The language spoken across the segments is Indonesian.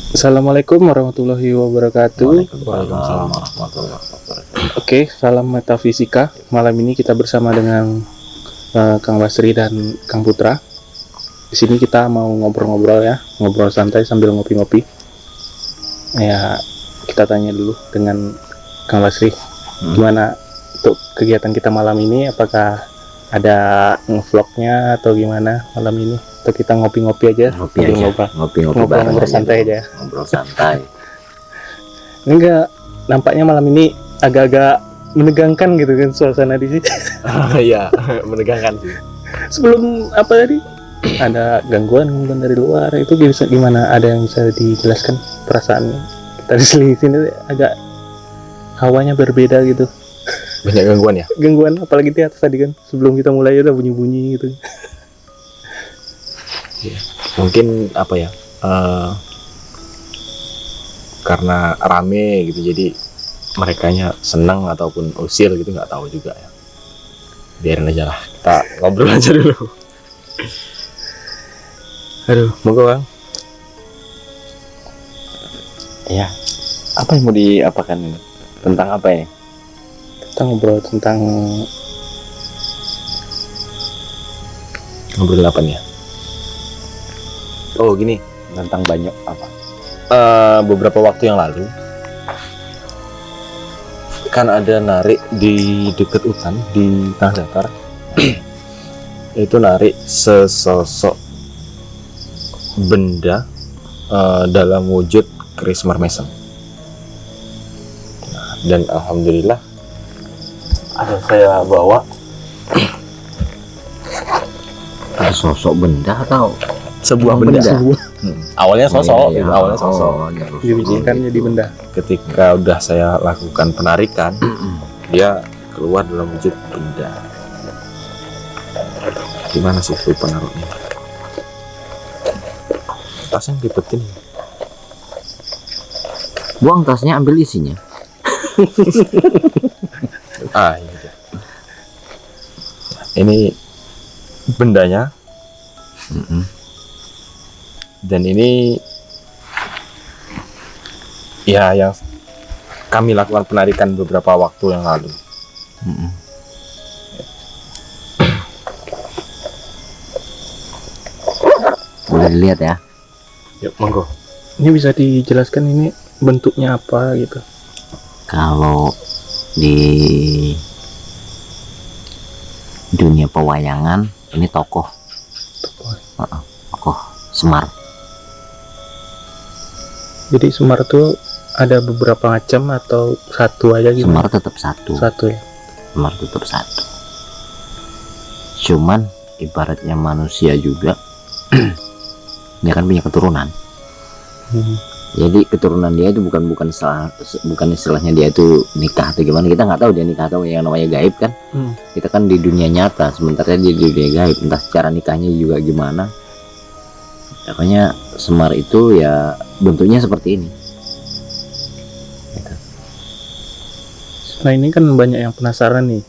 Assalamualaikum warahmatullahi wabarakatuh. Waalaikumsalam warahmatullahi wabarakatuh. Oke, salam metafisika. Malam ini kita bersama dengan Kang Basri dan Kang Putra. Di sini kita mau ngobrol-ngobrol ya, ngobrol santai sambil ngopi-ngopi. Ya, kita tanya dulu dengan Kang Basri, gimana untuk kegiatan kita malam ini? Apakah ada ngevlognya atau gimana malam ini? Atau kita ngopi-ngopi aja? Ngobrol santai aja. Ngobrol santai. Enggak, nampaknya malam ini agak-agak menegangkan gitu kan suasana di sini. Iya, menegangkan sih. Sebelum apa tadi? Ada gangguan dari luar itu bisa gimana? Ada yang bisa dijelaskan perasaannya? Kita di sini agak hawanya berbeda gitu. Banyak gangguan ya? Gangguan apalagi di atas tadi kan. Sebelum kita mulai udah bunyi-bunyi gitu. Ya, mungkin apa ya? Karena rame gitu, jadi merekanya senang ataupun usil gitu, nggak tahu juga ya. Biarin aja lah, kita ngobrol aja dulu. Aduh, monggo Bang. Ya, apa yang mau diapakan ini? Tentang apa ya? Kita ngobrol tentang Ngobrol apa nih ya? Oh gini, Tentang banyak apa? beberapa waktu yang lalu kan ada narik di dekat hutan di Tanah Datar. Itu narik sesosok benda dalam wujud keris marmesem. Dan alhamdulillah ada saya bawa. Sosok benda atau Sebuah benda? Awalnya sosok, Iya, awalnya sosok. dibijikan jadi benda. Ketika udah saya lakukan penarikan, dia keluar dalam wujud benda. Gimana sih lupa naruhnya? Tasnya dibetin. Buang tasnya, ambil isinya. Ini dia. Ini bendanya. Dan ini ya yang kami lakukan penarikan beberapa waktu yang lalu. Boleh dilihat ya. Yuk, monggo. Ini bisa dijelaskan ini bentuknya apa gitu? Kalau di dunia pewayangan ini tokoh Semar. Jadi Semar tuh ada beberapa macam atau satu aja gitu? Semar tetap satu. Satu ya. Semar tetap satu. Cuman ibaratnya manusia juga dia kan punya keturunan. Jadi keturunan dia itu bukan istilahnya dia itu nikah atau gimana, kita nggak tahu dia nikah atau yang namanya gaib kan. Kita kan di dunia nyata, sementara dia di dunia gaib, entah secara nikahnya juga gimana. Pokoknya Semar itu ya bentuknya seperti ini. Nah ini kan banyak yang penasaran nih,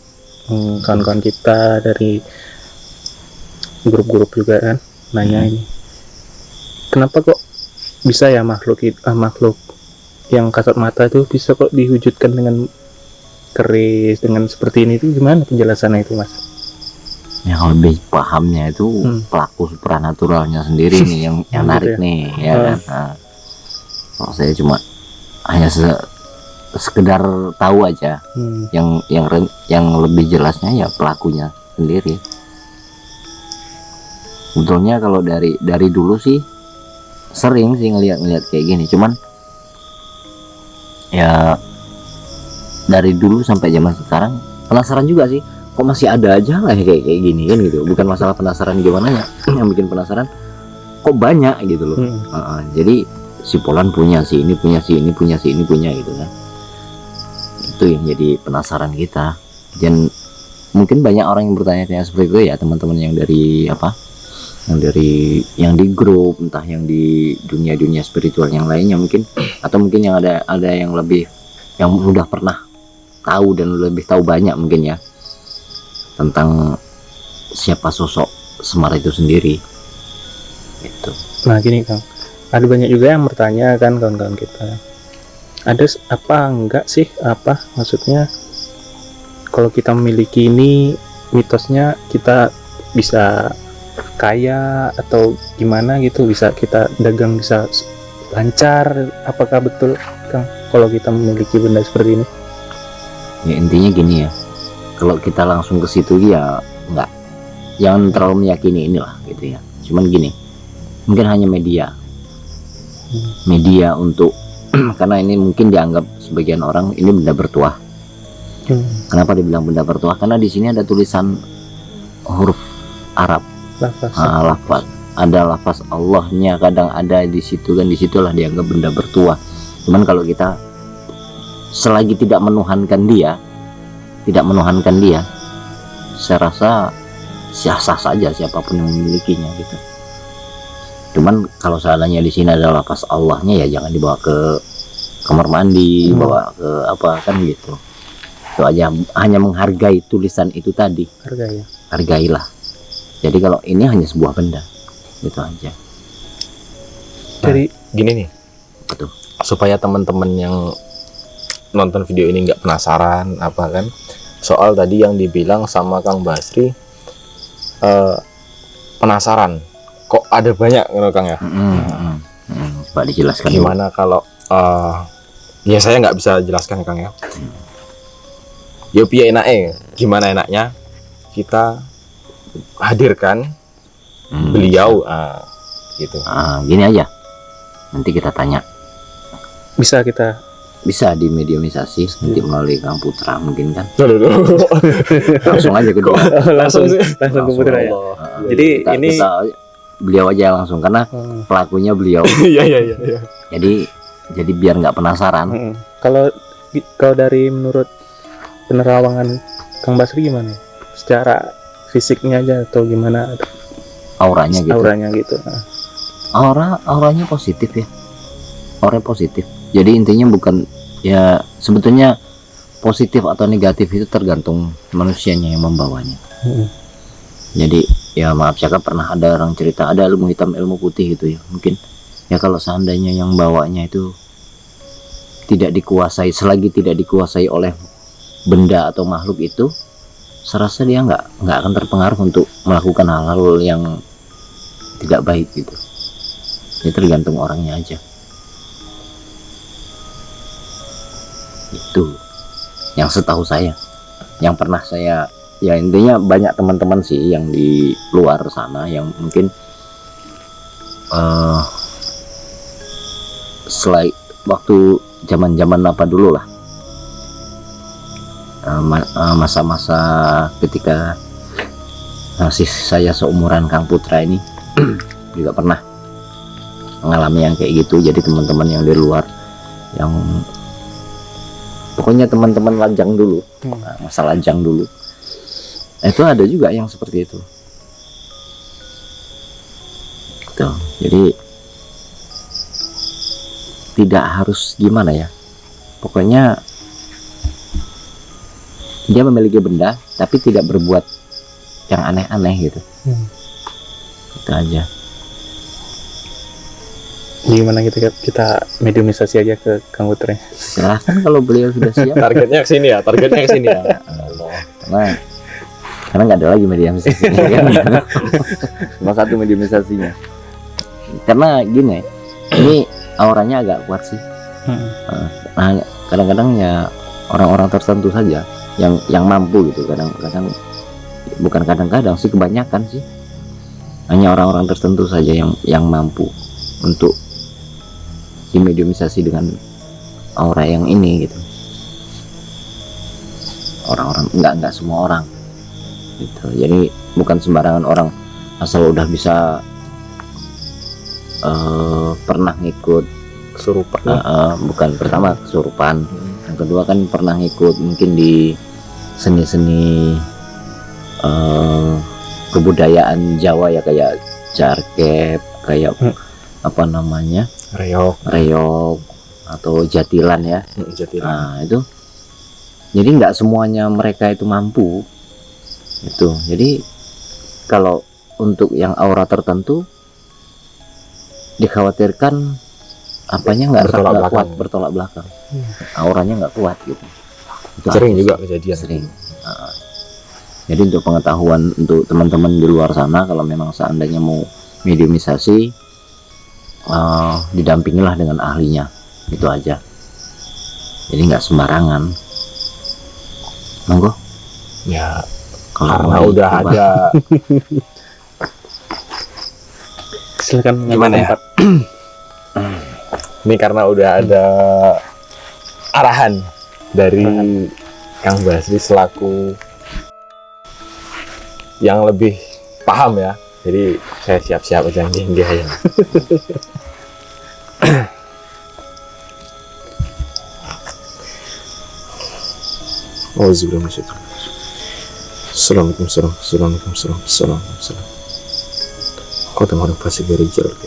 kawan-kawan kita dari grup-grup juga kan nanya ini, kenapa kok bisa ya makhluk yang kasat mata itu bisa kok diwujudkan dengan keris dengan seperti ini, itu gimana penjelasannya itu Mas? Yang lebih pahamnya itu pelaku supranaturalnya sendiri nih yang narik gitu ya? nih ya kan. Nah, kalau saya cuma hanya sekedar tahu aja. Yang lebih jelasnya ya pelakunya sendiri. Sebetulnya kalau dari dulu sih sering sih ngelihat kayak gini, cuman ya dari dulu sampai zaman sekarang penasaran juga sih, kok masih ada aja lah kayak gini kan gitu. Bukan masalah penasaran gimana ya, yang bikin penasaran kok banyak gitu loh. Jadi si Polan punya, si ini punya, si ini punya, si ini punya gitu kan. Itu yang jadi penasaran kita. Dan mungkin banyak orang yang bertanya-tanya seperti itu ya, teman-teman yang dari yang di grup, entah yang di dunia spiritual yang lainnya mungkin, atau mungkin yang ada yang lebih, yang sudah pernah tahu dan lebih tahu banyak mungkin ya tentang siapa sosok Semar itu sendiri. Itu. Nah gini Kang, ada banyak juga yang bertanya kan kawan-kawan kita, ada apa enggak sih, apa maksudnya kalau kita memiliki ini, mitosnya kita bisa kaya atau gimana gitu, bisa kita dagang bisa lancar, apakah betul Kang kalau kita memiliki benda seperti ini? Ya intinya gini ya, kalau kita langsung ke situ ya enggak, jangan terlalu meyakini inilah gitu ya. Cuman gini, mungkin hanya media untuk karena ini mungkin dianggap sebagian orang ini benda bertuah. Kenapa dibilang benda bertuah? Karena di sini ada tulisan huruf Arab, lafaz, ada lafaz Allahnya, kadang ada di situ kan, disitulah dianggap benda bertuah. Cuman kalau kita selagi tidak menuhankan dia, saya rasa sah-sah saja siapapun yang memilikinya gitu. Cuman kalau seandainya di sini ada lafaz Allahnya, ya jangan dibawa ke kamar mandi, bawa ke apa kan gitu. Itu aja, hanya menghargai tulisan itu tadi. Hargailah. Jadi kalau ini hanya sebuah benda, itu aja. Jadi gini nih, betul. Supaya teman-teman yang nonton video ini nggak penasaran apa kan, soal tadi yang dibilang sama Kang Basri, penasaran kok ada banyak gitu Kang ya. Coba dijelaskan gimana kalau ya saya nggak bisa jelaskan Kang ya. Ya piye enaknya, gimana enaknya kita hadirkan beliau gitu. Gini aja, nanti kita tanya, bisa di mediumisasi nanti melalui Kang Putra mungkin kan. Langsung aja ke dia. langsung ke Putra ya. Jadi ini beliau aja langsung, karena pelakunya beliau. Iya. Jadi biar nggak penasaran. Kalau dari menurut penerawangan Kang Basri gimana? Secara fisiknya aja atau gimana? Auranya gitu. Auranya positif ya. Auranya positif. Jadi intinya bukan ya, sebetulnya positif atau negatif itu tergantung manusianya yang membawanya. Jadi ya maaf cakap, pernah ada orang cerita ada ilmu hitam ilmu putih gitu ya, mungkin ya kalau seandainya yang bawanya itu tidak dikuasai, selagi tidak dikuasai oleh benda atau makhluk itu, serasa dia nggak akan terpengaruh untuk melakukan hal-hal yang tidak baik gitu. Ini tergantung orangnya aja. Itu yang setahu saya, yang pernah saya, ya intinya banyak teman-teman sih yang di luar sana yang mungkin selain waktu zaman apa dulu lah, masa-masa ketika masih saya seumuran Kang Putra ini juga pernah mengalami yang kayak gitu. Jadi teman-teman yang di luar, yang pokoknya teman-teman lajang dulu, masa lajang dulu, itu ada juga yang seperti itu. Tuh, jadi tidak harus gimana ya, pokoknya dia memiliki benda tapi tidak berbuat yang aneh-aneh gitu. Itu aja. Gimana kita mediumisasi aja ke Kang Putra? Silahkan kalau beliau sudah siap. Targetnya ke sini ya. Karena nggak ada lagi mediumisasinya kan? Cuma satu mediumisasinya. Karena gini, ini auranya agak kuat sih. Nah, kadang-kadang ya orang-orang tertentu saja yang mampu gitu. Kadang-kadang, bukan kadang-kadang sih, kebanyakan sih hanya orang-orang tertentu saja yang mampu untuk dimediumisasi dengan aura yang ini gitu. Orang-orang enggak semua orang gitu. Jadi bukan sembarangan orang asal udah bisa pernah ngikut kesurupan. Bukan, pertama kesurupan, yang kedua kan pernah ngikut mungkin di seni-seni kebudayaan Jawa ya, kayak jarkep, kayak apa namanya, reog atau jatilan ya. Nah itu, jadi nggak semuanya mereka itu mampu itu. Jadi kalau untuk yang aura tertentu dikhawatirkan apanya nggak Bertolak nggak belakang. kuat, bertolak belakang, auranya nggak kuat gitu. Itu Sering aja juga sih. kejadian. Sering. Jadi untuk pengetahuan untuk teman-teman di luar sana, kalau memang seandainya mau mediumisasi, didampingilah dengan ahlinya, itu aja. Jadi nggak sembarangan. Monggo. Ya Kalau karena mau udah dicoba. ada Silakan mengambil Gimana ya? tempat. ini karena udah ada arahan dari Kang Basri selaku yang lebih paham ya. Jadi saya siap-siap aja nggih ya. Assalamualaikum warahmatullahi wabarakatuh. Kau tengok pasti gereja lagi.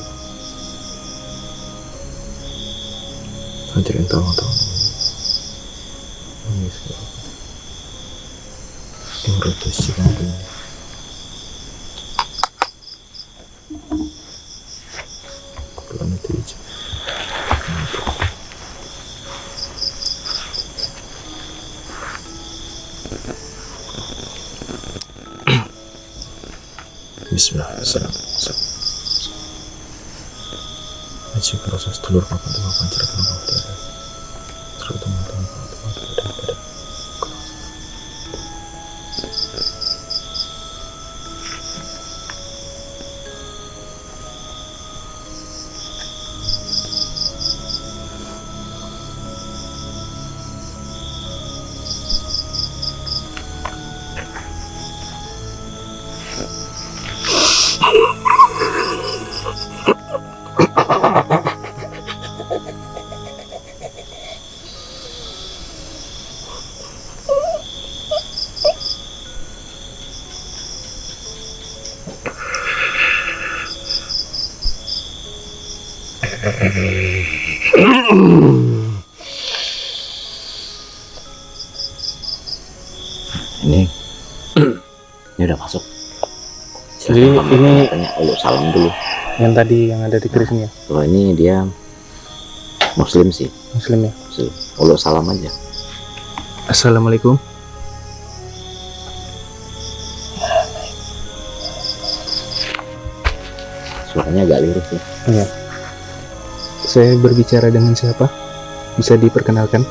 Nanti yang tahu. Yang rotas juga punya. Kalau nanti aja. Bismillahirrahmanirrahim. Aji proses telur papan tengah pancar tengah udara. Terus teman-teman pada. Ini udah masuk. Jadi ini tanya dulu, salam dulu. yang tadi yang ada di kerisnya Kalau ini dia Muslim sih, Muslim ya. Muslim. Ulu salam aja. Assalamualaikum. Suaranya agak lirih sih. Iya. Saya berbicara dengan siapa? Bisa diperkenalkan?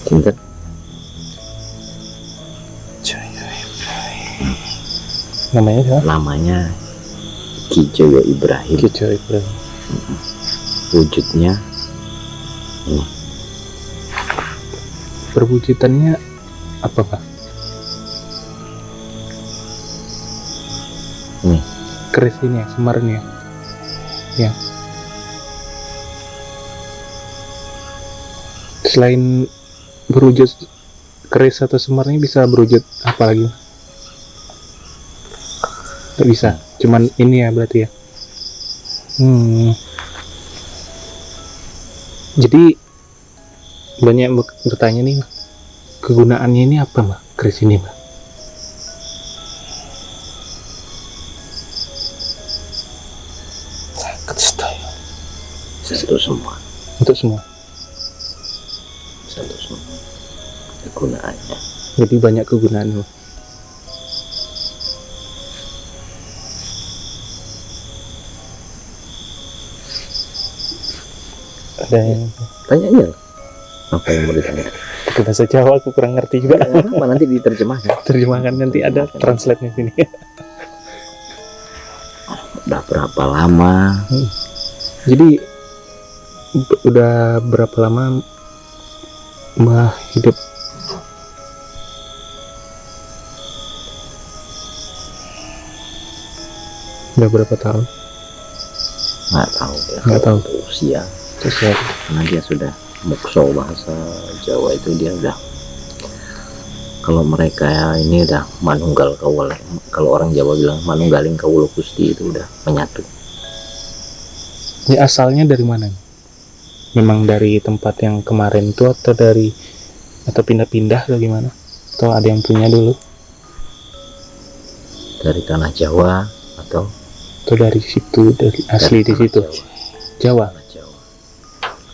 Sinten? Namanya siapa? Namanya Ki Joyo Ibrahim. Kijo Ibrahim. Wujudnya Perwujudannya apa, Pak? Ini. Keris ini ya, semar ini ya. Ya. Selain berwujud keris atau semar ini bisa berwujud apa lagi? Nggak bisa, cuman ini ya berarti ya. Jadi banyak yang bertanya nih, kegunaannya ini apa, Mbak? Keris ini, Mbak? satu semua, Untuk semua. satu semua kegunaannya. Jadi banyak kegunaan, Mbak. Ada yang Tanya aja. Apa yang mau ditanya? pakai bahasa Jawa aku kurang ngerti juga. Apa nanti diterjemahkan? Terjemahkan nanti ada translate-nya sini. Udah berapa lama? Jadi udah berapa lama Mbah hidup? Udah berapa tahun? Nggak tahu ya. Nggak tahu. Usia. Terus ya, Karena dia sudah mukso, bahasa Jawa itu dia udah, kalau mereka ya ini udah manunggal kawula. Kalau orang Jawa bilang manunggaling kawula Gusti, itu udah menyatu. ini asalnya dari mana? Memang dari tempat yang kemarin itu atau pindah-pindah atau gimana? Atau ada yang punya dulu? Dari tanah Jawa atau Atau dari situ, dari asli di tanah situ? Jawa. Tanah Jawa.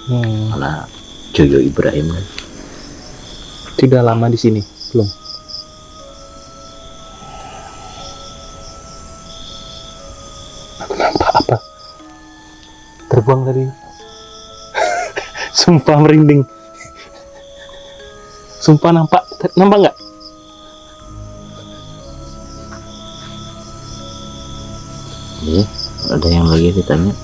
Hmm. Mana Joyo Ibrahim kan? Tidak lama di sini, belum. Aku nampak apa? Terbang tadi. Sumpah merinding. Sumpah nampak nggak? Iya, ada yang lagi ditanya.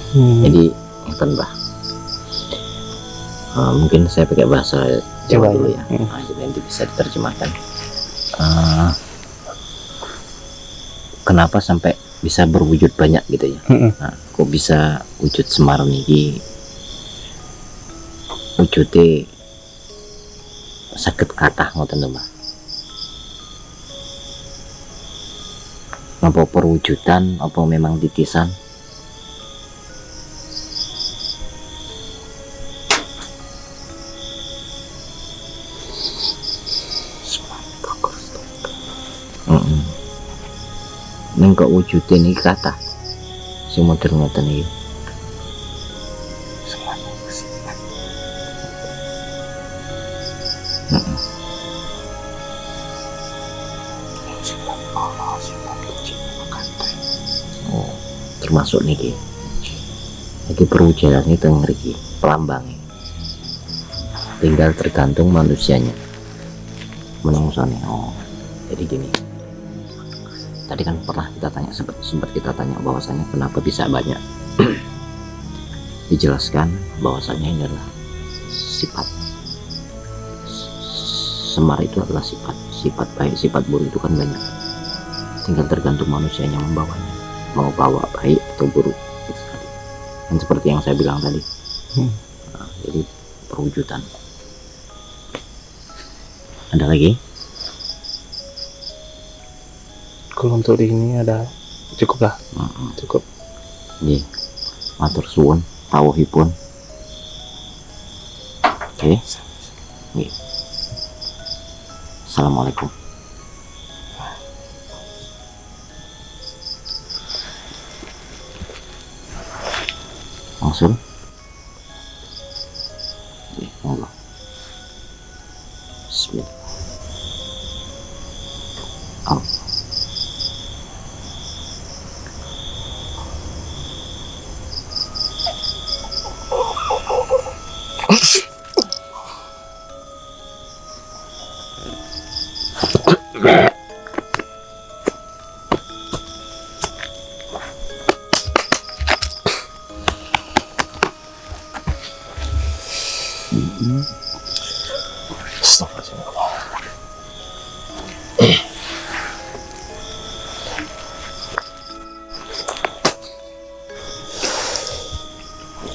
Hmm. Jadi ngeten Bah. Mungkin saya pakai bahasa Jawa Jawa dulu ya. Hmm. Jadi nanti bisa diterjemahkan. Kenapa sampai bisa berwujud banyak gitu ya? Hmm. Nah, kok bisa wujud Semar niki wujudnya sakit kathah ngoten lho Mbak. Apa perwujudan apa memang titisan? Neng kok wujudnya ini kata si model ngoten iki. Oh, termasuk niki. Iki perwujudan itu ngriki pelambangnya. Tinggal tergantung manusianya. Menungsone. Oh, jadi gini. Tadi kan pernah kita tanya, sempat kita tanya bahwasanya kenapa bisa banyak. Dijelaskan bahwasanya ini adalah sifat. Semar itu adalah sifat baik, sifat buruk itu kan banyak, tinggal tergantung manusianya membawanya, mau bawa baik atau buruk itu tadi. Dan seperti yang saya bilang tadi, nah, jadi perwujudan. Ada lagi? Kalau untuk di ini ada cukup lah. Cukup. Nggih. Matur suwun tawuhipun. Oke. Nggih. Assalamualaikum. Langsung. Nggih, monggo. Bismillah. Oh.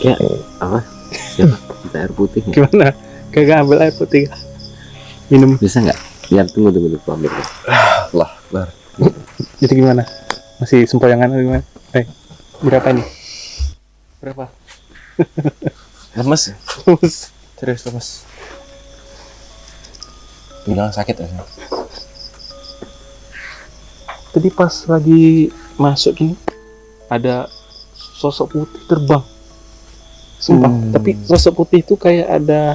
Ya, apa? Siapa? Minta air putih nggak? Gimana? Kagak ambil air putih? Minum. Bisa nggak? Biar tunggu dulu ambil. Lah, bar. Jadi gimana? Masih sempoyangan atau gimana? Berapa ini? Berapa? Lemes. Terus Serius lemes. Bilang sakit ya. tadi pas lagi masuk ini ada sosok putih terbang. Sumpah, tapi sosok putih itu kayak ada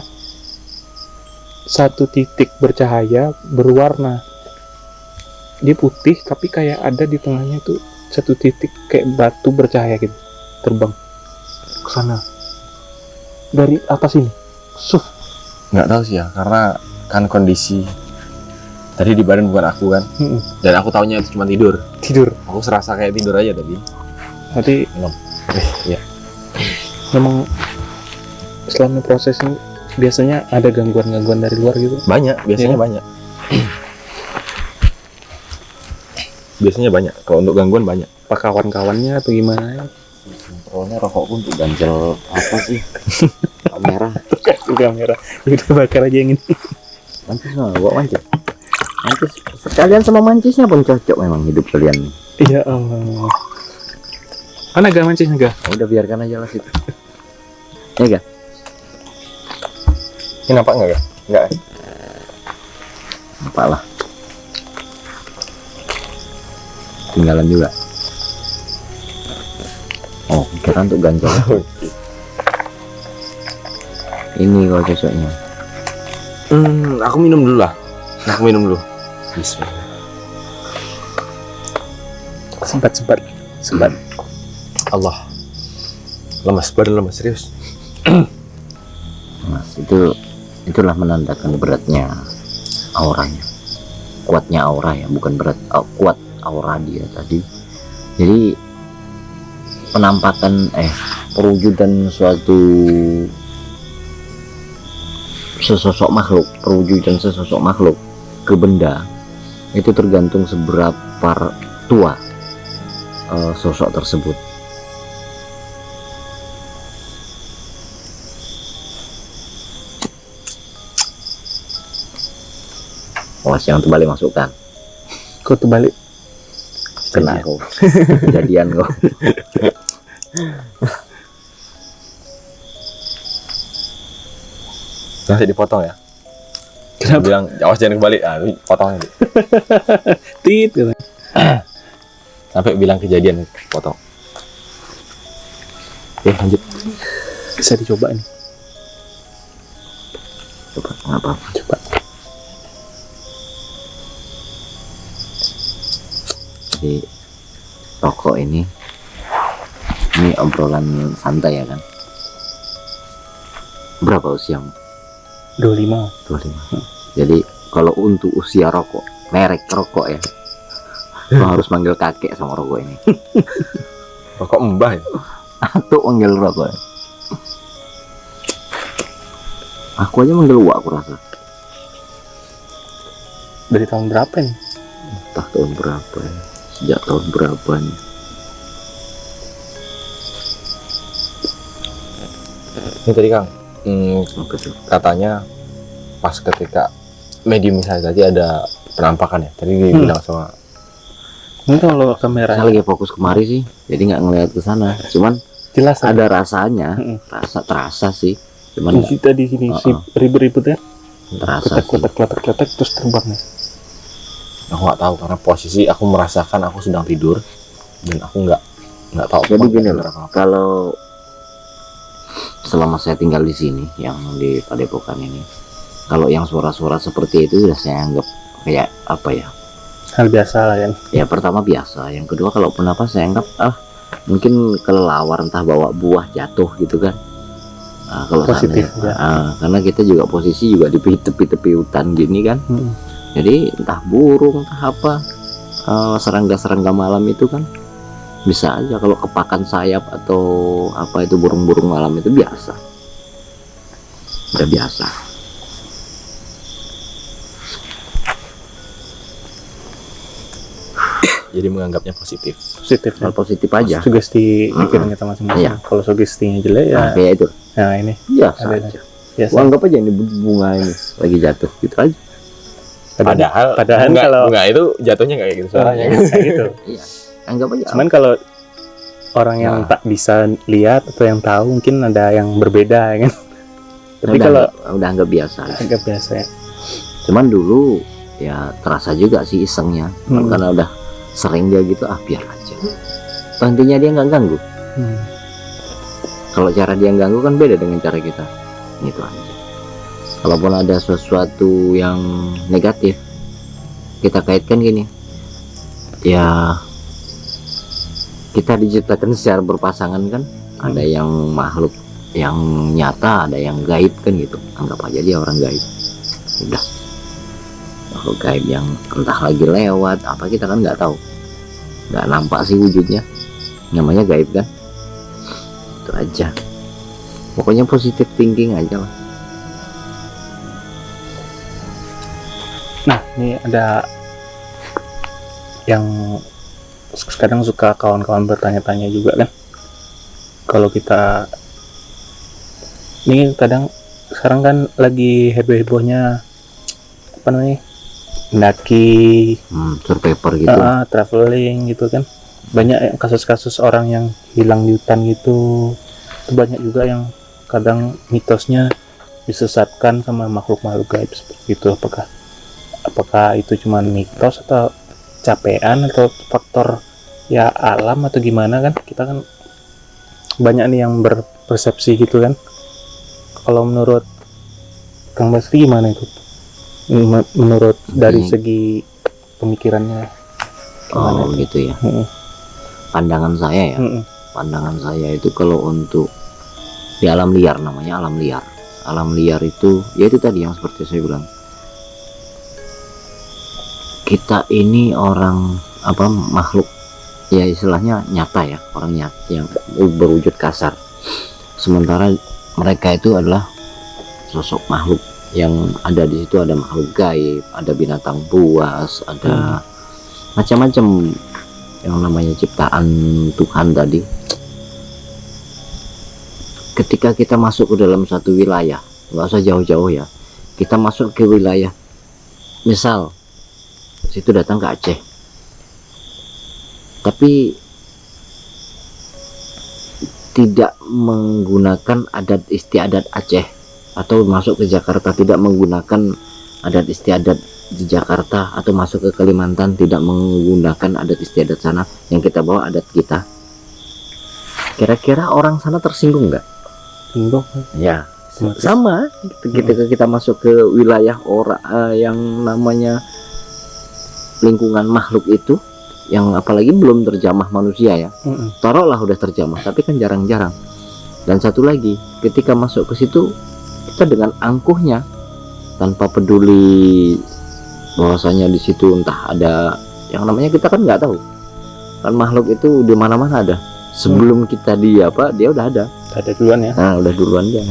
satu titik bercahaya berwarna. Dia putih tapi kayak ada di tengahnya tuh satu titik kayak batu bercahaya gitu, terbang ke sana dari atas ini. Nggak tahu sih ya, karena kan kondisi tadi di badan bukan aku kan, dan aku taunya itu cuma tidur. Aku serasa kayak tidur aja tadi. Nanti Ya. memang selama proses ini biasanya ada gangguan-gangguan dari luar gitu. Banyak, biasanya Iya. banyak. Biasanya banyak. Kalau untuk gangguan banyak. Apa kawan-kawannya atau gimana? Kontrolnya rokokku untuk ganjel apa sih? Kamera. Kamera. Udah bakar aja yang ini. Mancis mah, bawa mancis. Mancis sekalian sama mancisnya pun cocok memang hidup kalian. Iya Allah. Mana gak mancisnya gak? Udah biarkan aja lah situ. Ya gak? Ini nampak nggak ya? Nggak. Nampak lah. Tinggalan juga. Oh, kira untuk ganjal. Ini kalau cocoknya. Aku minum dulu lah. Aku minum dulu. Bismillah. Sempat. Allah. Lemas, badan lemas serius. Mas, itulah menandakan beratnya auranya, kuatnya aura ya, bukan berat, kuat aura dia tadi. Jadi penampakan perwujudan suatu sesosok makhluk ke benda itu tergantung seberapa tua sosok tersebut. Awas yang terbalik masukkan. Kok terbalik? Kena kau. Kejadian kau. Nanti dipotong ya. Kenapa? Bilang awas jangan kebalik. Potong aja. Tit. Gitu. Sampai bilang kejadian potong. Oke, lanjut. Bisa dicoba nih. Coba, nggak apa-apa. Coba. Jadi rokok ini obrolan santai ya kan. Berapa usiamu? 25. 25. Jadi kalau untuk usia rokok, merek rokok ya, lo harus manggil kakek sama rokok ini. Rokok mbah ya. Atau manggil rokok ya. Aku aja manggil wak, aku rasa. Dari tahun berapa nih? Entah tahun berapa ya. Sejak tahun berapa nih. Ini tadi Kang, Apa tuh? katanya pas ketika medium misalnya tadi ada penampakan ya. Tadi dibilang sama Ini kalau kamera Saya lagi fokus kemari sih, jadi nggak ngeliat ke sana. Cuman jelas ada rasanya, terasa sih. Cuman Di tadi sini ribut-ribut ya. terasa sih. Kletek terus terbang ya. aku nggak tahu karena posisi aku merasakan aku sedang tidur dan aku nggak tahu. Jadi gini loh, apa. kalau selama saya tinggal di sini, yang di Padepokan ini, kalau yang suara-suara seperti itu sudah saya anggap kayak apa ya? Hal biasa lah kan. Ya pertama biasa, yang kedua kalaupun apa saya anggap mungkin kelelawar entah bawa buah jatuh gitu kan. Kalau Positif seandainya, ya. karena kita juga posisi juga di tepi-tepi hutan gini kan. Jadi entah burung entah apa serangga-serangga malam itu kan bisa aja kalau kepakan sayap atau apa itu burung-burung malam itu biasa. Udah biasa. Jadi menganggapnya positif. Positif ya. Hal positif aja. Sugesti pikiran kita masing-masing. Iya. Kalau sugestinya jelek ya. Nah, kayak itu. Nah ini Biasa Ada. aja. biasa. Gua anggap aja ini bunga ini lagi jatuh gitu aja. Padahal padahal kalau bunga itu jatuhnya kayak gitu suaranya. kayak gitu. Iya. Anggap aja. Cuman kalau orang yang Nah. tak bisa lihat atau yang tahu mungkin ada yang berbeda ya kan. Tapi udah kalau udah anggap biasa aja. agak biasa ya. Cuman dulu ya terasa juga sih isengnya. Karena udah sering dia gitu, biar aja. Intinya dia nggak ganggu. Kalau cara dia ganggu kan beda dengan cara kita. Gitu aja. Kalaupun ada sesuatu yang negatif, kita kaitkan gini. Ya kita diciptakan secara berpasangan kan. Ada yang makhluk yang nyata, ada yang gaib kan gitu. Anggap aja dia orang gaib. Udah. Makhluk gaib yang entah lagi lewat apa kita kan nggak tahu, nggak nampak sih wujudnya, namanya gaib kan. Itu aja, pokoknya positive thinking aja lah. Nah ini ada yang kadang suka kawan-kawan bertanya-tanya juga kan. Kalau kita ini kadang sekarang kan lagi heboh-hebohnya apa namanya, mendaki, Survivor gitu. traveling gitu kan. Banyak yang kasus-kasus orang yang hilang di hutan gitu. Itu banyak juga yang kadang mitosnya disesatkan sama makhluk-makhluk gaib seperti itu. Apakah itu cuma mitos atau capean atau faktor ya alam atau gimana kan? Kita kan banyak nih yang berpersepsi gitu kan. Kalau menurut Kang Basri gimana itu? Menurut dari segi pemikirannya gimana Oh itu? gitu ya. Mm-mm. Pandangan saya ya. Mm-mm. Pandangan saya itu kalau untuk di alam liar, namanya alam liar. Alam liar itu ya itu tadi yang seperti saya bilang. Kita ini orang apa makhluk ya istilahnya nyata ya, orang nyata yang berwujud kasar. Sementara mereka itu adalah sosok makhluk yang ada di situ, ada makhluk gaib, ada binatang buas, ada macam-macam yang namanya ciptaan Tuhan tadi. Ketika kita masuk ke dalam satu wilayah, nggak usah jauh-jauh ya, kita masuk ke wilayah, misal situ datang ke Aceh, tapi tidak menggunakan adat istiadat Aceh, atau masuk ke Jakarta tidak menggunakan adat istiadat di Jakarta, atau masuk ke Kalimantan tidak menggunakan adat istiadat sana, yang kita bawa adat kita, kira-kira orang sana tersinggung nggak? Singgung. Ya sama ketika kita masuk ke wilayah orang yang namanya lingkungan makhluk itu, yang apalagi belum terjamah manusia ya, taruhlah udah terjamah tapi kan jarang-jarang. Dan satu lagi, ketika masuk ke situ kita dengan angkuhnya tanpa peduli bahwasanya di situ entah ada yang namanya, kita kan nggak tahu kan makhluk itu di mana-mana ada. Sebelum kita dia udah ada duluan ya. Nah udah duluan dia,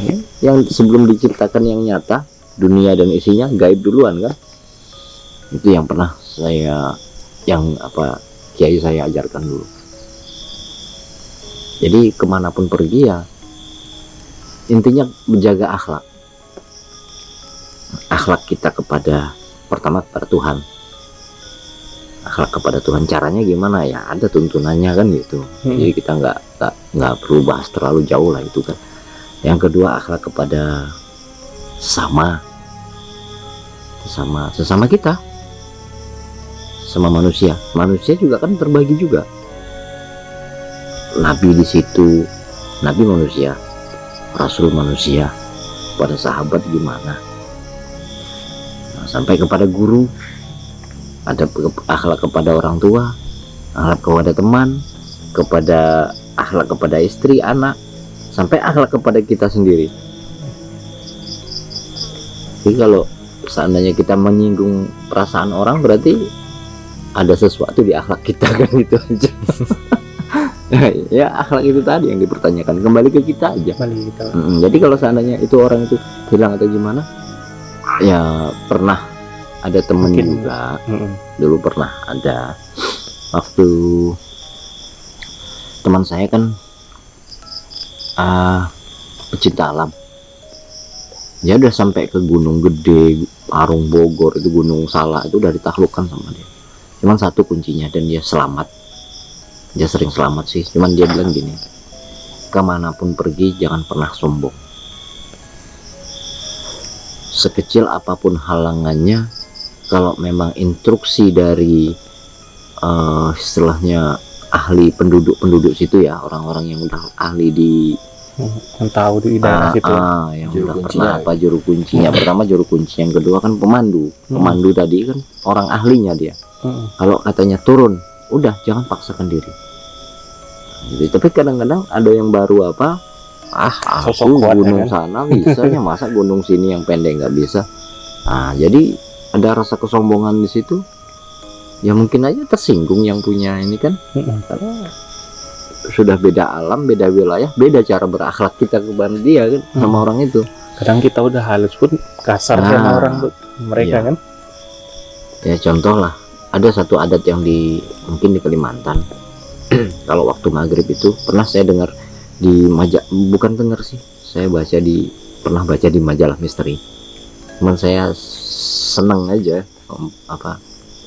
yang sebelum diciptakan yang nyata dunia dan isinya gaib duluan kan. Itu yang pernah saya kiai saya ajarkan dulu. Jadi kemanapun pergi ya intinya menjaga akhlak kita pertama kepada Tuhan. Akhlak kepada Tuhan caranya gimana ya, ada tuntunannya kan gitu. Jadi kita nggak perlu bahas terlalu jauh lah itu kan. Yang kedua, akhlak kepada sesama kita, sama manusia juga kan terbagi juga. Nabi di situ, nabi manusia, rasul manusia, pada sahabat gimana, sampai kepada guru, ada akhlak kepada orang tua, akhlak kepada teman, akhlak kepada istri, anak, sampai akhlak kepada kita sendiri. Jadi kalau seandainya kita menyinggung perasaan orang, berarti ada sesuatu di akhlak kita kan, gitu aja. Ya akhlak itu tadi yang dipertanyakan, kembali ke kita aja. Jadi kalau seandainya itu orang itu hilang atau gimana, ya pernah ada temen juga dulu, pernah ada waktu teman saya kan pecinta alam, dia udah sampai ke Gunung Gede, Parung Bogor, itu Gunung Salak itu udah ditaklukkan sama dia. Cuman satu kuncinya, dan dia selamat, dia sering selamat sih. Cuman dia bilang gini, kemanapun pergi jangan pernah sombong. Sekecil apapun halangannya, kalau memang instruksi dari istilahnya ahli penduduk situ ya, orang-orang yang udah ahli di yang tahu di daerah situ, yang udah pernah juru kuncinya. Pertama juru kunci, yang kedua kan pemandu tadi kan orang ahlinya dia. Kalau katanya turun, udah jangan paksakan diri. Jadi, tapi kadang-kadang ada yang baru aku gunung kan? Sana bisanya, masa gunung sini yang pendek nggak bisa. Jadi ada rasa kesombongan di situ. Ya mungkin aja tersinggung yang punya ini kan, karena sudah beda alam, beda wilayah, beda cara berakhlak kita kepada dia kan, sama orang itu. Kadang kita udah halus pun kasar sama orang mereka kan. Ya contoh lah, ada satu adat yang mungkin di Kalimantan. Kalau waktu maghrib itu pernah saya dengar di bukan dengar sih, saya pernah baca di majalah misteri. Cuman saya seneng aja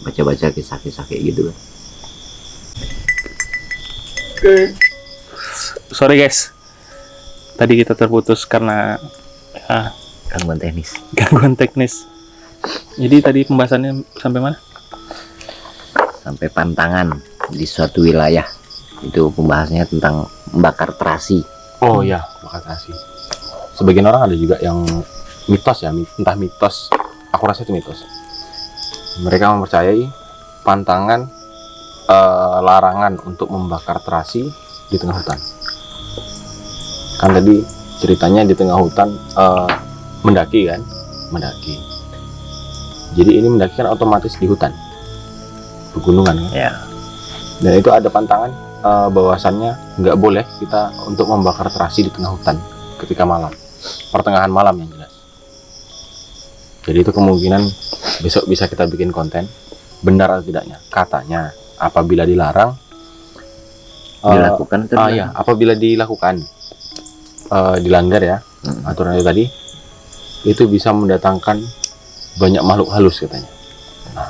baca-baca kisah-kisah kayak gitu kan. Sorry guys, tadi kita terputus karena Gangguan teknis. Gangguan teknis. Jadi tadi pembahasannya sampai mana? Sampai pantangan di suatu wilayah. Itu pembahasannya tentang membakar terasi. Oh ya, bakar terasi. Sebagian orang ada juga yang mitos ya, entah mitos, aku rasa itu mitos. Mereka mempercayai pantangan larangan untuk membakar terasi di tengah hutan. Kan tadi ceritanya di tengah hutan mendaki kan, mendaki. Jadi ini mendaki kan otomatis di hutan, pegunungan kan. Ya. Dan itu ada pantangan bahwasannya nggak boleh kita untuk membakar terasi di tengah hutan ketika malam, pertengahan malam yang jelas. Jadi itu kemungkinan besok bisa kita bikin konten, benar atau tidaknya. Katanya apabila dilarang Dilakukan atau ya, apabila dilakukan dilanggar ya aturan itu tadi, itu bisa mendatangkan banyak makhluk halus katanya. Nah,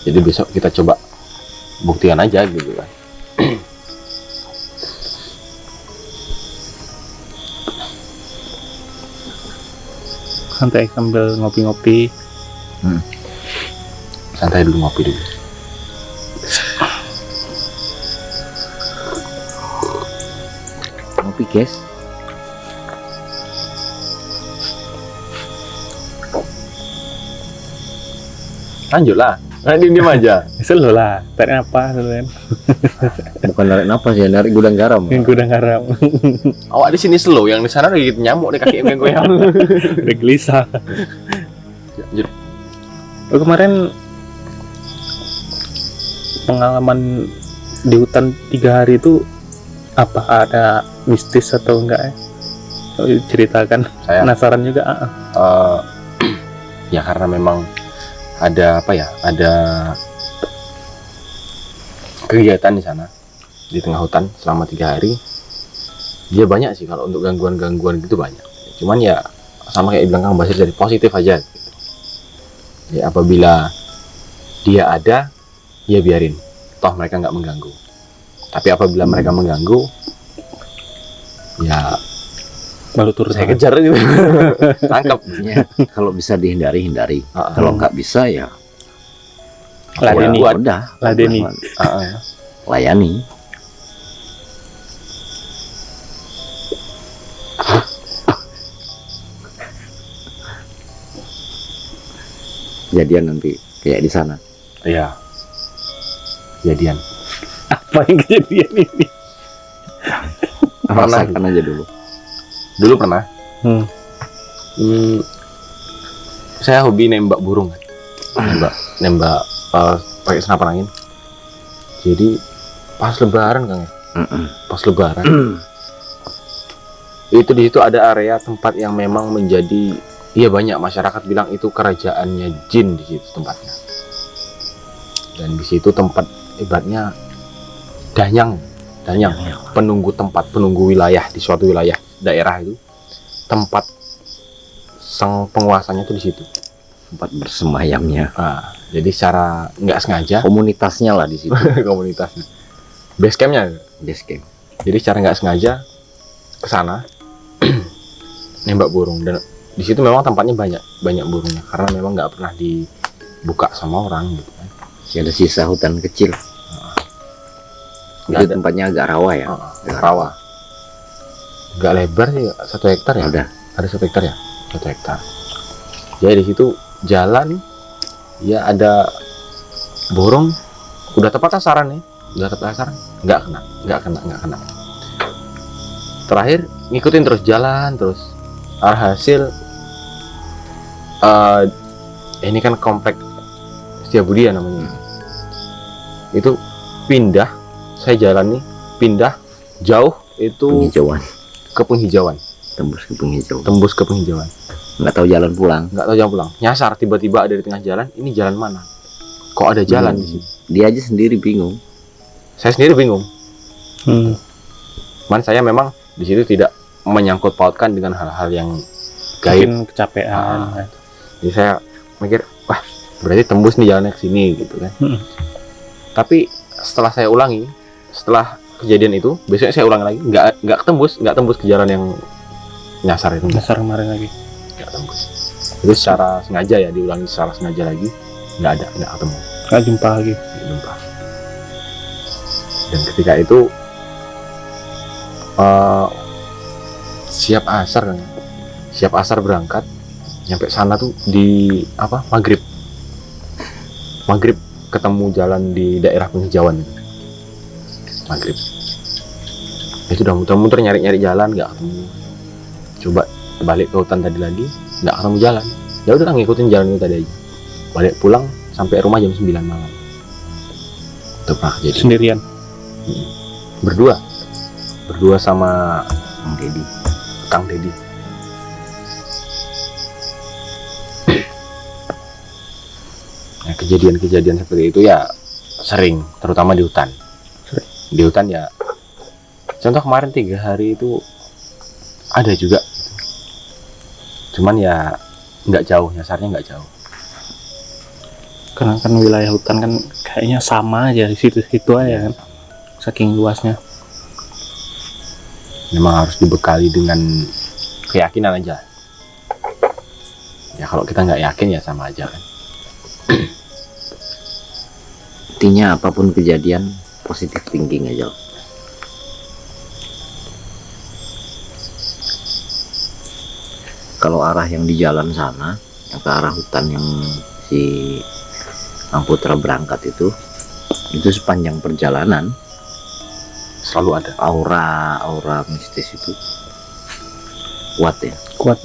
jadi besok kita coba buktikan aja gitu kan. Santai sambil ngopi-ngopi. Santai dulu, ngopi dulu. ngopi guys. Lanjutlah, nanti diem aja. Selo lah, tarik apa kan? Bukan narik napas ya, narik gudang garam. Yang udah garam. Awak di sini slow, yang di sana udah gigit nyamuk di kaki yang goyang. Udah gelisah. Lanjut. Oh, kemarin pengalaman di hutan 3 hari itu apa, ada mistis atau enggak ya? Oh, ceritakan. Saya Penasaran juga. ya karena memang ada apa ya, ada kegiatan di sana di tengah hutan selama 3 hari. Dia banyak sih kalau untuk gangguan-gangguan gitu banyak. Cuman ya sama kayak bilang Kang Basir, jadi positif aja gitu. Ya apabila dia ada, ya biarin, toh mereka nggak mengganggu. Tapi apabila mereka mengganggu, ya Baru turun. saya kejar gitu. Tangkap. Ya, kalau bisa dihindari, hindari. Ah, Kalau nggak bisa ya Ladeni. ya udah, Ladeni. layani. Jadian nanti kayak di sana. Iya. Jadian. Apa yang kejadian ini? Pernah. Rasakan aja dulu. Dulu pernah. Hmm. Saya hobi nembak burung kan. Nembak pakai senapan angin. Jadi pas lebaran Kang ya. Pas lebaran. Itu di situ ada area tempat yang memang menjadi, iya banyak masyarakat bilang itu kerajaannya jin di situ tempatnya. Dan di situ tempat ibaratnya danyang, penunggu tempat, penunggu wilayah di suatu wilayah daerah itu, tempat sang penguasanya itu di situ. Tempat bersemayamnya. Nah, jadi secara nggak sengaja Komunitasnya lah di situ. komunitasnya, base campnya. Base camp. Jadi secara nggak sengaja ke sana nembak burung, dan di situ memang tempatnya banyak burungnya karena memang nggak pernah dibuka sama orang gitu kan. Masih ada sisa hutan kecil. Nggak Itu ada. tempatnya agak rawa ya. Rawa. Nggak lebar sih, 1 hektar ya. Ada. Ada 1 hektar ya, 1 hektar. Jadi di situ jalan, ya ada burung, udah tepat sasaran nih, udah tepat sasaran, nggak kena. Terakhir ngikutin terus, jalan terus. Alhasil ini kan komplek Setiabudi ya namanya. Itu pindah, saya jalan nih, pindah jauh itu Penghijauan. ke penghijauan, Tembus ke penghijauan. tembus ke penghijauan. Nggak tahu jalan pulang. Nggak tahu jalan pulang, nyasar tiba-tiba ada di tengah jalan. Ini jalan mana? Kok ada jalan di sini? Dia aja sendiri bingung. Saya sendiri bingung. Hmm. Saya memang di situ tidak menyangkut pautkan dengan hal-hal yang gaib. Mungkin kecapean. Jadi saya mikir, wah berarti tembus nih jalannya ke sini gitu kan. Tapi setelah saya ulangi, setelah kejadian itu, besoknya saya ulangi lagi, nggak tembus ke jalan yang nyasar itu. Dasar kemarin lagi. nggak tembus. Itu secara sengaja ya, diulangi secara sengaja lagi, nggak ketemu, nggak jumpa lagi. nggak jumpa. Dan ketika itu siap asar berangkat, nyampe sana tuh di maghrib ketemu jalan di daerah penghijauan itu. Maghrib itu udah muter-muter nyari jalan, nggak ketemu. Coba balik ke hutan tadi lagi, nggak ketemu jalan. Ya udah ngikutin jalan itu tadi aja. Balik pulang sampai rumah jam 9 malam. Itu pernah kejadian. Sendirian. Berdua sama Kang Dedi. Nah, kejadian seperti itu ya sering, terutama di hutan. Di hutan ya, contoh kemarin 3 hari itu ada juga, cuman ya nggak jauh, nyasarnya nggak jauh. Karena kan wilayah hutan kan kayaknya sama aja di situ aja kan, saking luasnya. Memang harus dibekali dengan keyakinan aja. Ya kalau kita nggak yakin ya sama aja kan. Intinya apapun kejadian positif thinking aja. Kalau arah yang di jalan sana, yang ke arah hutan yang si Kang Putra berangkat itu sepanjang perjalanan Selalu ada. aura mistis itu kuat ya. Kuat.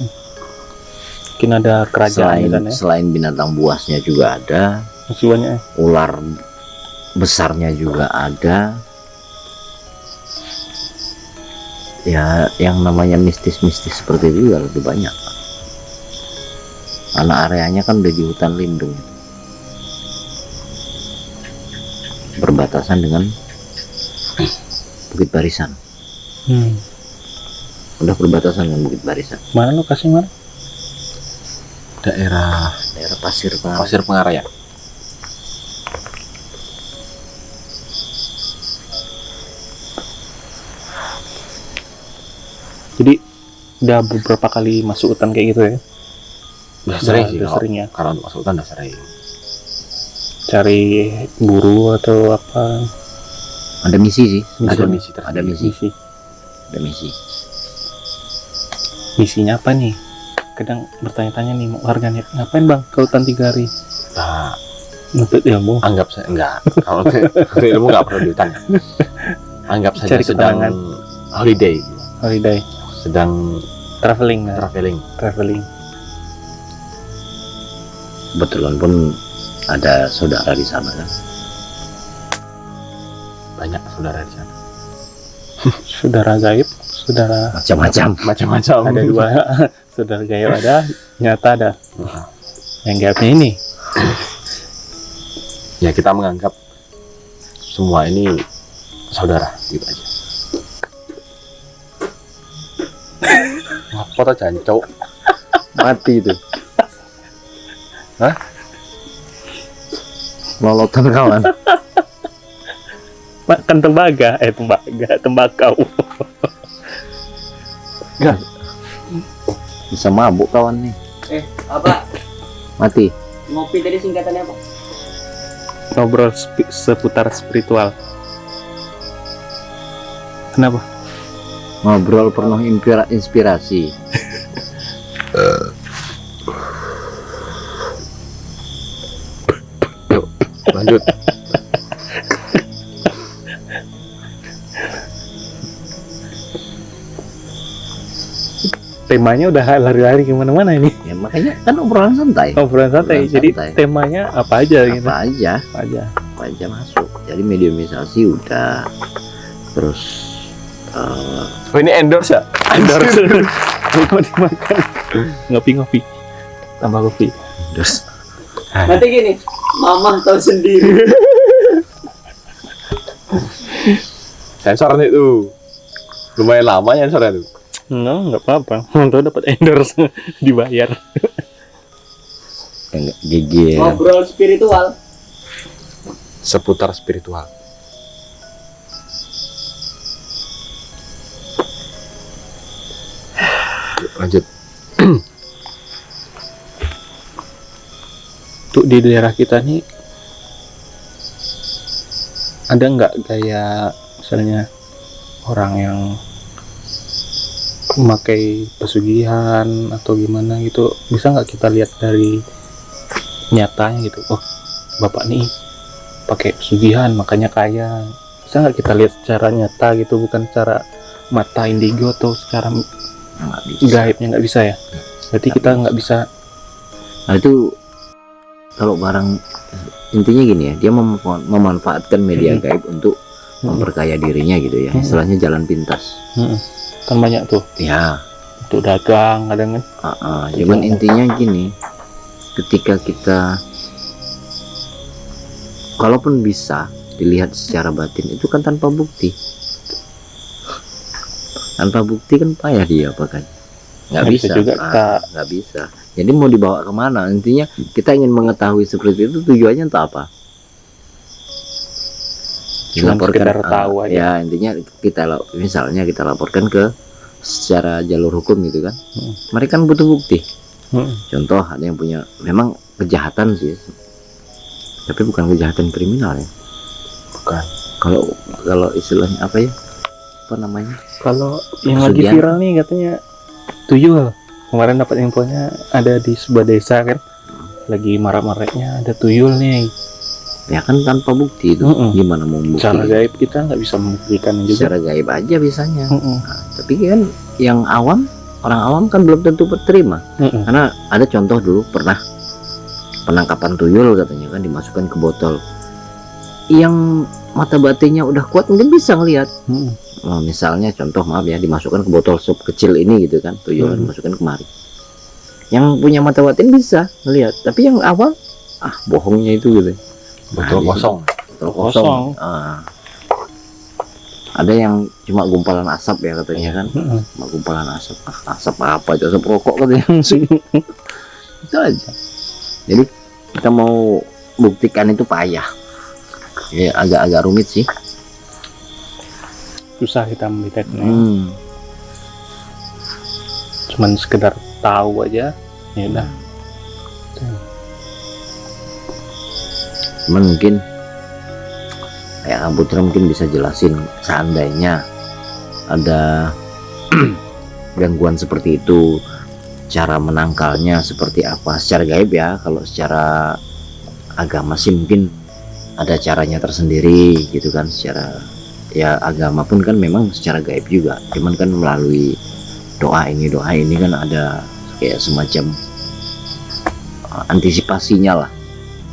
Mungkin ada kerajaan di sana ya. Selain binatang buasnya juga ada, Masih banyak ya. ular besarnya juga ada. Ya, yang namanya mistis-mistis seperti itu juga lebih banyak. Karena areanya kan udah di hutan lindung, berbatasan dengan Bukit Barisan. Udah berbatasan dengan Bukit Barisan. Mana lokasi mana? Daerah Pasir Pengaraya. Jadi udah beberapa kali masuk hutan kayak gitu ya. Udah sering sih, udah sering ya. kalau untuk masuk hutan udah sering. Cari buru atau apa? Ada misi sih. Ada misi Ada tersendiri. misi. Misinya apa nih? Kadang bertanya-tanya nih warganet, ngapain bang ke hutan 3 hari? Nah, Nuntut ilmu. anggap saya enggak. Kalau untuk ilmu nggak perlu di hutan ya. Anggap saja Cari sedang ketenangan. holiday, sedang Traveling. traveling. Kebetulan pun ada saudara di sana kan. Banyak saudara di sana. Saudara gaib, saudara Macam-macam. ada 2. Saudara gaib ada, nyata ada. Nah, Yang gaibnya ini. ya kita menganggap semua ini saudara gitu aja. Apa tuh jancok? Mati itu. Hah? Lolotan kawan. Makan tembakau. Bisa mabuk kawan nih. Apa? Mati. Ngopi tadi singkatannya apa? Ngobrol seputar spiritual. Kenapa? Ngobrol penuh inspirasi. Yuk, lanjut. Temanya udah lari-lari kemana-mana ini. Ya makanya kan obrolan santai. Obrolan santai. Obrolan Jadi santai. temanya apa aja gitu. Apa aja masuk. Jadi mediumisasi udah. Terus Oh, ini endorse ya? Endorse. Mau dimakan. Ngopi. Tambah kopi. terus Nanti gini, mama tahu sendiri. Sensor nih tuh. Lumayan lama ya sensornya tuh. Enggak apa-apa. Untuk dapat endorse dibayar. enggak gigi ya. Ngobrol spiritual. Seputar spiritual. Yuk, lanjut. Untuk di daerah kita nih ada nggak kayak misalnya orang yang memakai pesugihan atau gimana gitu, bisa nggak kita lihat dari nyatanya gitu, oh bapak nih pakai pesugihan makanya kaya, bisa nggak kita lihat secara nyata gitu, bukan secara mata indigo atau secara Nggak bisa. gaibnya, nggak bisa ya? Berarti kita nggak bisa. Nah itu kalau barang, intinya gini ya, dia memanfaatkan media gaib untuk memperkaya dirinya gitu ya, istilahnya jalan pintas Kan banyak tuh ya. untuk dagang kadang kan. Cuman intinya gini, ketika kita kalaupun bisa dilihat secara batin itu kan tanpa bukti kan payah dia apa kan, nggak bisa juga kita. nggak bisa. Jadi mau dibawa kemana, intinya kita ingin mengetahui seperti itu, tujuannya entah apa, Cuman sekedar tahu aja. ya intinya misalnya kita laporkan ke secara jalur hukum gitu kan. Mereka kan butuh bukti. Contoh ada yang punya memang kejahatan sih, tapi bukan kejahatan kriminal ya, Bukan. kalau istilahnya apa ya, apa namanya, Kalau yang lagi Pesugihan. viral nih katanya tuyul, kemarin dapat infonya ada di sebuah desa kan, lagi marak-maraknya ada tuyul nih. ya kan tanpa bukti itu. Gimana mau Cara membuktikan? gaib kita nggak bisa membuktikan juga. Secara gaib aja bisanya. Tapi kan yang awam, orang awam kan belum tentu terima. Karena ada contoh dulu pernah penangkapan tuyul katanya kan, dimasukkan ke botol. Yang mata batinnya udah kuat mungkin bisa ngelihat. Misalnya contoh, maaf ya, dimasukkan ke botol sup kecil ini gitu kan, tuyul dimasukkan kemari. Yang punya mata batin bisa ngelihat, tapi yang awam bohongnya itu gitu. Betul Nah, kosong. Botol kosong. Ada yang cuma gumpalan asap ya katanya kan. Cuma gumpalan asap. Asap apa itu? Asap rokok katanya. Itu aja. Jadi kita mau buktikan itu payah. Ya agak-agak rumit sih. Susah kita mendeteknya. Cuman sekedar tahu aja, ya udah. Cuman mungkin kayak Kang Putra mungkin bisa jelasin, seandainya ada gangguan seperti itu, cara menangkalnya seperti apa secara gaib ya. Kalau secara agama sih mungkin ada caranya tersendiri gitu kan. Secara ya agama pun kan memang secara gaib juga, cuman kan melalui doa ini kan ada kayak semacam antisipasinya lah.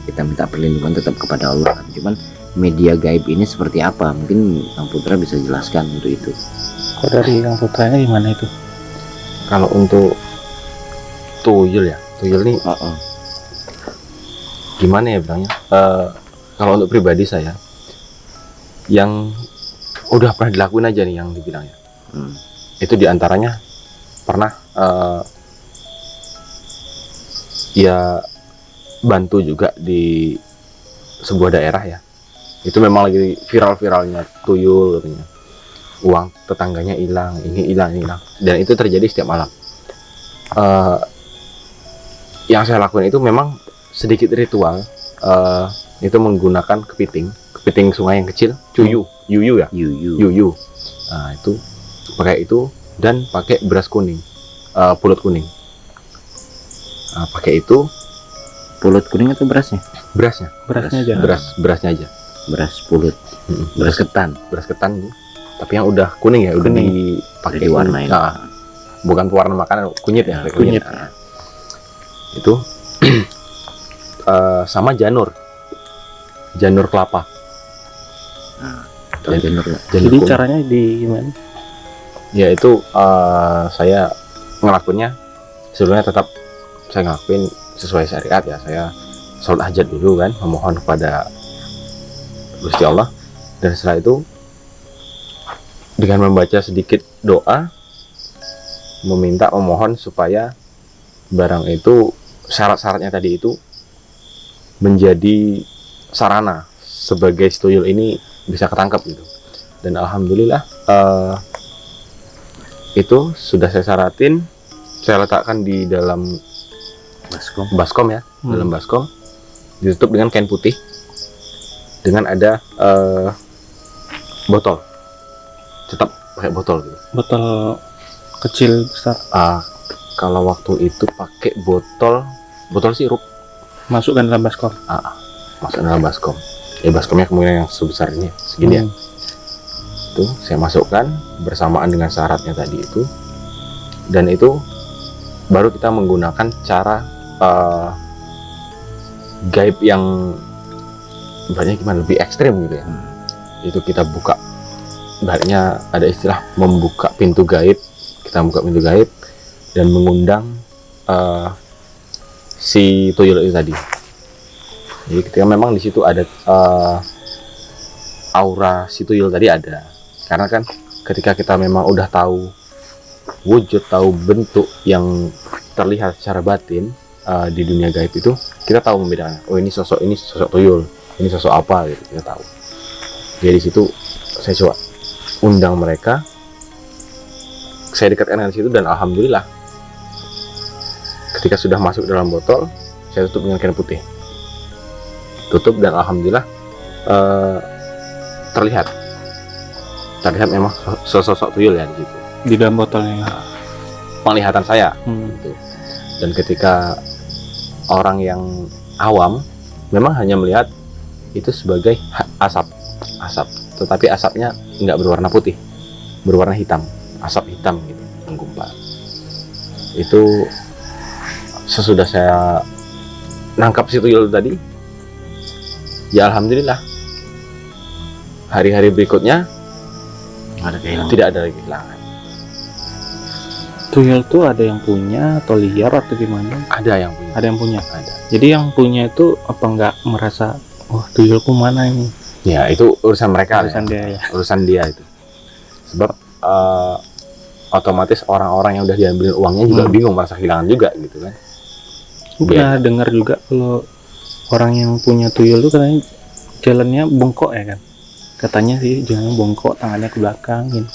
Kita minta perlindungan tetap kepada Allah. Cuman media gaib ini seperti apa, mungkin Kang Putra bisa jelaskan untuk itu. Kok dari Kang Putranya gimana itu? Kalau untuk tuyul ya, tuyul nih gimana ya bilangnya? Kalau untuk pribadi saya, yang udah pernah dilakuin aja nih yang dibilangnya. Itu diantaranya pernah ya bantu juga di sebuah daerah ya. Itu memang lagi viral-viralnya tuyul katanya. Uang tetangganya hilang, ini hilang. Dan itu terjadi setiap malam. Yang saya lakuin itu memang sedikit ritual. Itu menggunakan kepiting sungai yang kecil, yuyu ya. Yuyu. Nah, itu pakai itu dan pakai beras kuning, pulut kuning. Nah, pakai itu. Pulut kuning atau berasnya? Berasnya aja. Berasnya aja. Beras pulut. Beras ketan. Beras ketan tuh. Tapi yang udah kuning ya, udah dipakai diwarnain. Nah, bukan pewarna makanan, kunyit ya, kunyit. Nah, itu sama janur kelapa. Janur. Jadi caranya di gimana? Ya itu saya ngelakuinnya sebelumnya tetap saya ngelakuin sesuai syariat ya. Saya sholat hajat dulu kan, memohon kepada Gusti Allah, dan setelah itu dengan membaca sedikit doa memohon supaya barang itu, syarat-syaratnya tadi itu menjadi sarana sebagai tuyul ini bisa ketangkap gitu. Dan alhamdulillah itu sudah saya syaratin, saya letakkan di dalam baskom ya, dalam baskom. ditutup dengan kain putih dengan ada botol, tetap pakai botol gitu. Botol kecil besar. Kalau waktu itu pakai botol sirup, Masukkan dalam baskom. masuk dalam baskom. Baskomnya kemungkinan yang sebesar ini, segini ya. Itu saya masukkan bersamaan dengan syaratnya tadi itu, dan itu baru kita menggunakan cara gaib yang ibaratnya gimana, lebih ekstrim gitu ya. Itu kita buka, ibaratnya ada istilah membuka pintu gaib. Kita buka pintu gaib dan mengundang si tuyul itu tadi. Jadi ketika memang di situ ada aura si tuyul tadi ada, karena kan ketika kita memang udah tahu wujud, tahu bentuk yang terlihat secara batin di dunia gaib itu, kita tahu membedakan. Oh, ini sosok tuyul, ini sosok apa gitu, kita tahu. Jadi di situ saya coba undang mereka, saya dekatkan dengan situ, dan alhamdulillah ketika sudah masuk dalam botol, saya tutup dengan kain putih, tutup, dan alhamdulillah terlihat memang sosok tuyul ya di situ, Di dalam botolnya. penglihatan saya gitu. Dan ketika orang yang awam memang hanya melihat itu sebagai asap, tetapi asapnya nggak berwarna putih, berwarna hitam, asap hitam gitu menggumpal. Itu sesudah saya nangkap si tuyul tadi, ya alhamdulillah hari-hari berikutnya tidak ada lagi kehilangan. Tuyul tuh ada yang punya atau liar atau gimana? Ada yang punya. Ada yang punya. Ada. Jadi yang punya itu apa nggak merasa, wah tuyulku mana ini? Ya itu urusan mereka, Urusan dia ya. Urusan dia itu. Sebab otomatis orang-orang yang udah diambil uangnya juga bingung, merasa kehilangan juga gitu kan. Gue pernah dengar juga kalau orang yang punya tuyul tuh katanya jalannya bongkok ya kan? Katanya sih jalannya bongkok, tangannya ke belakang gitu.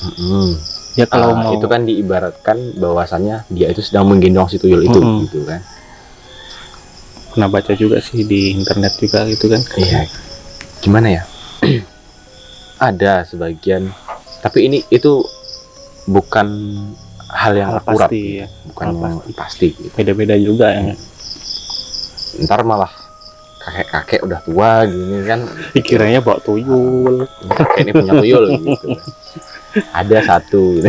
Ya kalau mau itu kan diibaratkan bahwasannya dia itu sedang menggendong si tuyul itu gitu kan. pernah baca juga sih di internet juga gitu kan. Iya. Gimana ya? Ada sebagian, tapi itu bukan hal yang Hal akurat, pasti ya. bukan Hal yang pasti gitu. Beda-beda juga ya. Ntar malah kakek-kakek udah tua gini kan, Pikirannya bawa tuyul kakek ini punya tuyul gitu. Ada satu gitu.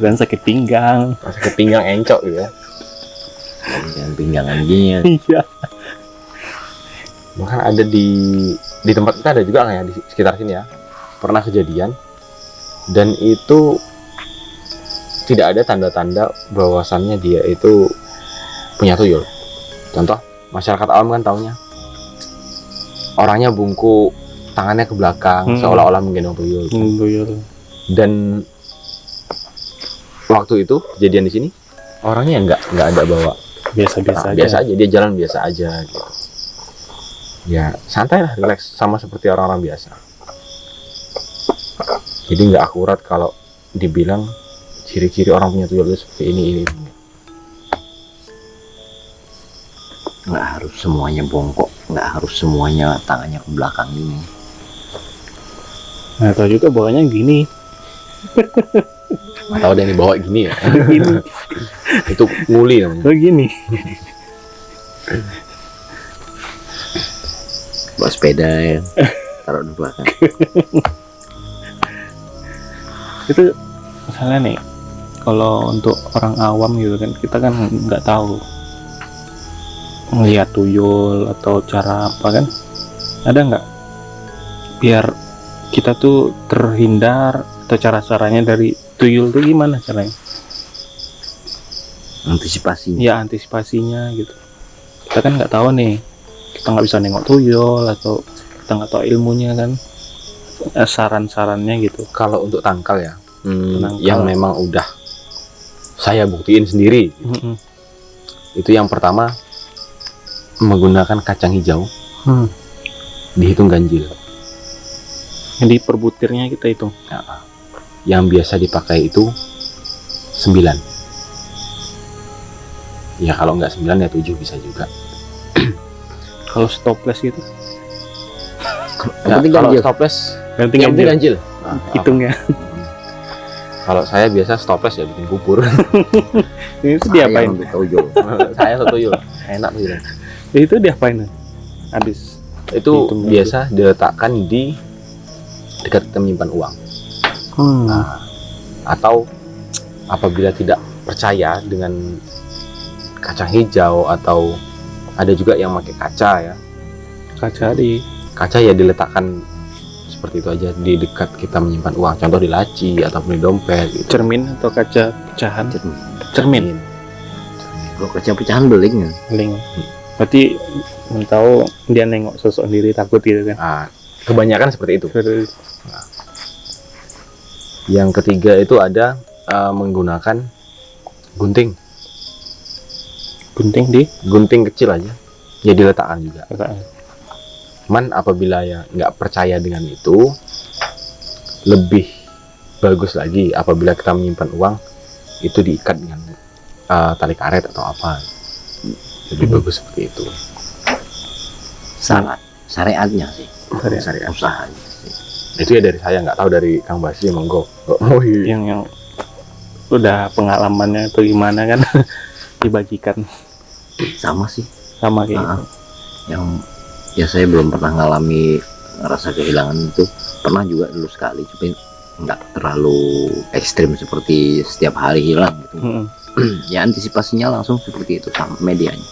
dan sakit pinggang. Sakit pinggang encok gitu ya. Yang pinggangan gini ya. Iya. Bahkan ada di tempat kita ada juga ya, di sekitar sini ya, pernah kejadian, dan itu tidak ada tanda-tanda bahwasannya dia itu punya tuyul. Contoh, masyarakat awam kan taunya orangnya bungkuk, tangannya ke belakang, seolah-olah menggendong tuyul. Tuyul. Dan waktu itu kejadian di sini, orangnya nggak ada bawa, Biasa-biasa aja. biasa aja, dia jalan biasa aja gitu. Ya santai lah, relax, sama seperti orang-orang biasa. Jadi nggak akurat kalau dibilang ciri-ciri orang punya tuyul itu seperti ini. Nggak harus semuanya bongkok, nggak harus semuanya tangannya ke belakang gini. Nah, tahu juga bawanya gini. Atau ada yang dibawa gini ya. Gini. Itu nguli namanya. Begini. Bawa sepeda ya, taruh di belakang. Itu misalnya nih, kalau untuk orang awam gitu kan, kita kan nggak tahu melihat tuyul atau cara apa kan, ada nggak biar kita tuh terhindar, atau cara-caranya dari tuyul tuh gimana caranya? Antisipasi. Ya antisipasinya gitu. Kita kan nggak tahu nih, kita nggak bisa nengok tuyul atau kita nggak tahu ilmunya kan. Saran-sarannya gitu. Kalau untuk tangkal ya, Tangkal. yang memang udah saya buktiin sendiri, itu yang pertama menggunakan kacang hijau, dihitung ganjil. Jadi per butirnya kita hitung. Yang biasa dipakai itu 9. Ya kalau nggak 9 ya 7 bisa juga. Kalau stopless gitu, Yang penting kalau ganjil. stopless ganti yang penting ganjil. hitungnya. Kalau saya biasa stopless ya bikin bubur. Itu Sayang diapain? untuk tojol. Saya soto yul enak tuh gitu. Itu diapain? Habis Itu Hitung biasa diletakkan di dekat kita menyimpan uang. Nah, atau apabila tidak percaya dengan kacang hijau, atau ada juga yang pakai kaca ya. kaca di Kaca ya diletakkan seperti itu aja di dekat kita menyimpan uang. Contoh di laci ataupun di dompet gitu. cermin atau kaca pecahan. Cermin. Cermin. Kalau kaca pecahan beling ya. Link. Berarti tahu dia nengok sosok sendiri takut gitu kan. Nah, kebanyakan seperti itu. Terus Yang ketiga itu ada menggunakan gunting. gunting di Gunting kecil aja. Ya diletakkan juga. kaca. Cuman apabila ya nggak percaya dengan itu, lebih bagus lagi apabila kita menyimpan uang itu diikat dengan tali karet atau apa. Lebih bagus seperti itu. Syariatnya sih. Dari Syariat. Usahanya sih. Itu ya dari saya, nggak tahu dari Kang Basi, monggo. Oh iya. yang udah pengalamannya atau gimana kan dibagikan Sama sih. sama kayak Ah, gitu. Yang ya saya belum pernah ngalami rasa kehilangan itu. Pernah juga dulu sekali, tapi nggak terlalu ekstrim seperti setiap hari hilang gitu. Mm-mm. Ya antisipasinya langsung seperti itu sama medianya.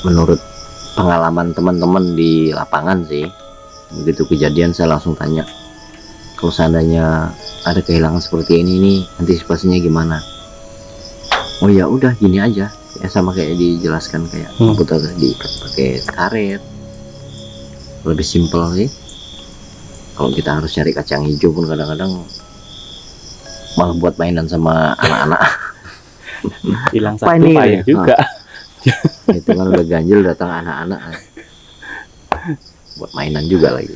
Menurut pengalaman teman-teman di lapangan sih, begitu kejadian saya langsung tanya, kalau seandainya ada kehilangan seperti ini nih, antisipasinya gimana? Oh ya udah gini aja, ya sama kayak dijelaskan kayak komputer tadi, diikat pakai karet, lebih simpel sih. Kalau kita harus cari kacang hijau pun kadang-kadang malah buat mainan sama anak-anak. Hilang Apa satu ini payah ya? juga. Itu kan udah ganjil, datang anak-anak buat mainan juga lagi.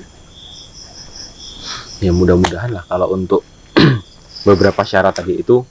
Ya mudah-mudahan lah kalau untuk beberapa syarat tadi itu